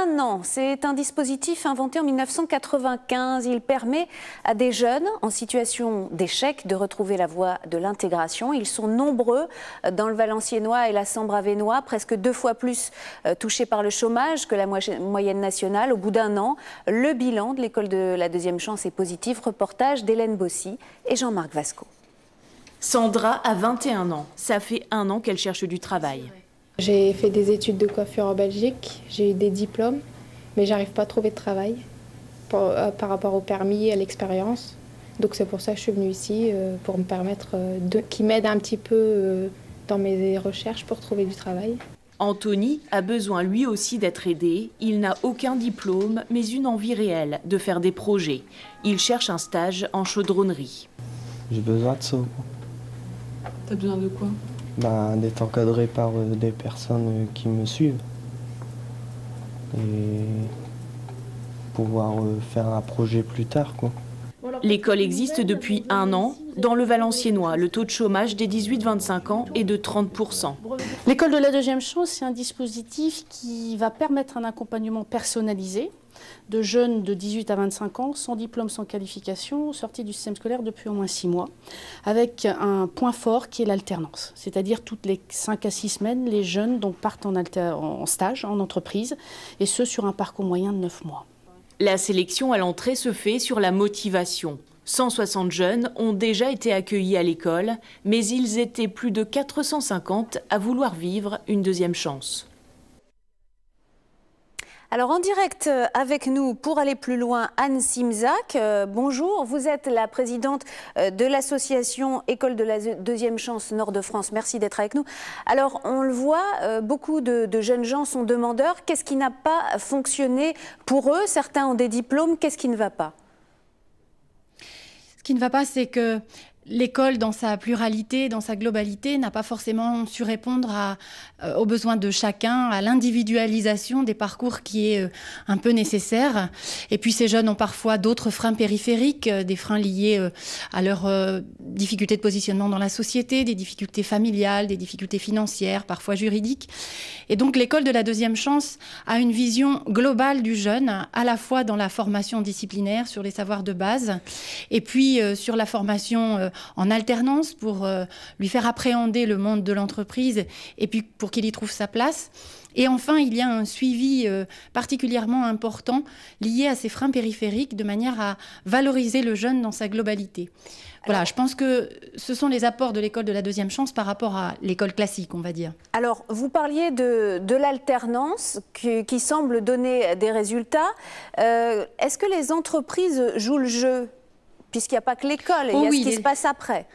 1 an. C'est un dispositif inventé en 1995. Il permet à des jeunes en situation d'échec de retrouver la voie de l'intégration. Ils sont nombreux dans le Valenciennois et la Sambre-Avesnois, presque 2 fois plus touchés par le chômage que la moyenne nationale. Au bout d'1 an, le bilan de l'école de la deuxième chance est positif. Reportage d'Hélène Bossy et Jean-Marc Vasco. Sandra a 21 ans. Ça fait 1 an qu'elle cherche du travail. J'ai fait des études de coiffure en Belgique, j'ai eu des diplômes, mais j'arrive pas à trouver de travail par rapport au permis et à l'expérience. Donc c'est pour ça que je suis venue ici, pour me permettre, qui m'aide un petit peu dans mes recherches pour trouver du travail. Anthony a besoin lui aussi d'être aidé. Il n'a aucun diplôme, mais une envie réelle de faire des projets. Il cherche un stage en chaudronnerie. J'ai besoin de ça. T'as besoin de quoi? D'être encadré par des personnes qui me suivent et pouvoir faire un projet plus tard, quoi. L'école existe depuis 1 an. Dans le Valenciennois, le taux de chômage des 18-25 ans est de 30%. L'école de la deuxième chance, c'est un dispositif qui va permettre un accompagnement personnalisé de jeunes de 18 à 25 ans, sans diplôme, sans qualification, sortis du système scolaire depuis au moins 6 mois, avec un point fort qui est l'alternance. C'est-à-dire toutes les 5 à 6 semaines, les jeunes donc, partent en stage, en entreprise, et ce sur un parcours moyen de 9 mois. La sélection à l'entrée se fait sur la motivation. 160 jeunes ont déjà été accueillis à l'école, mais ils étaient plus de 450 à vouloir vivre une deuxième chance. Alors en direct avec nous pour aller plus loin, Anne Simzac. Bonjour, vous êtes la présidente de l'association École de la deuxième chance Nord-de-France. Merci d'être avec nous. Alors on le voit, beaucoup de jeunes gens sont demandeurs. Qu'est-ce qui n'a pas fonctionné pour eux? Certains ont des diplômes. Qu'est-ce qui ne va pas? Ce qui ne va pas, c'est que l'école, dans sa pluralité, dans sa globalité, n'a pas forcément su répondre aux besoins de chacun, à l'individualisation des parcours qui est un peu nécessaire. Et puis ces jeunes ont parfois d'autres freins périphériques, des freins liés à leurs difficultés de positionnement dans la société, des difficultés familiales, des difficultés financières, parfois juridiques. Et donc l'école de la deuxième chance a une vision globale du jeune, à la fois dans la formation disciplinaire sur les savoirs de base, et puis sur la formation en alternance pour lui faire appréhender le monde de l'entreprise et puis pour qu'il y trouve sa place. Et enfin, il y a un suivi particulièrement important lié à ces freins périphériques de manière à valoriser le jeune dans sa globalité. Voilà, je pense que ce sont les apports de l'école de la deuxième chance par rapport à l'école classique, on va dire. Alors, vous parliez de l'alternance qui semble donner des résultats. Est-ce que les entreprises jouent le jeu? Puisqu'il n'y a pas que l'école, il y a ce qui se passe après.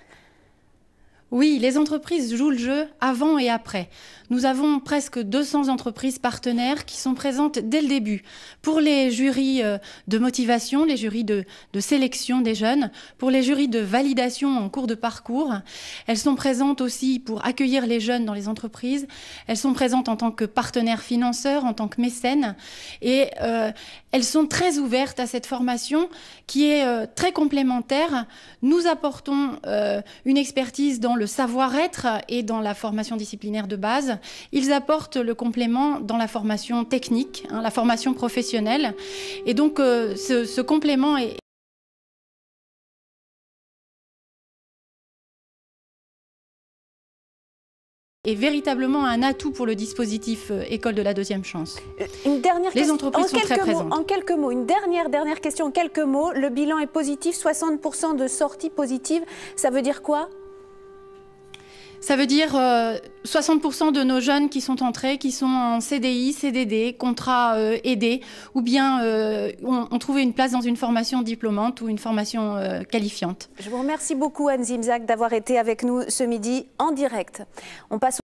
Oui, les entreprises jouent le jeu avant et après. Nous avons presque 200 entreprises partenaires qui sont présentes dès le début. Pour les jurys de motivation, les jurys de sélection des jeunes, pour les jurys de validation en cours de parcours. Elles sont présentes aussi pour accueillir les jeunes dans les entreprises. Elles sont présentes en tant que partenaires financeurs, en tant que mécènes. Et elles sont très ouvertes à cette formation qui est très complémentaire. Nous apportons une expertise dans le savoir-être et dans la formation disciplinaire de base. Ils apportent le complément dans la formation technique, la formation professionnelle. Et donc ce complément est véritablement un atout pour le dispositif École de la deuxième chance. Une dernière question. Les entreprises sont très présentes. En quelques mots, une dernière question en quelques mots. Le bilan est positif, 60% de sorties positives. Ça veut dire quoi? Ça veut dire 60% de nos jeunes qui sont entrés, qui sont en CDI, CDD, contrat aidé, ou bien ont trouvé une place dans une formation diplômante ou une formation qualifiante. Je vous remercie beaucoup, Anne Simzac, d'avoir été avec nous ce midi en direct. On passe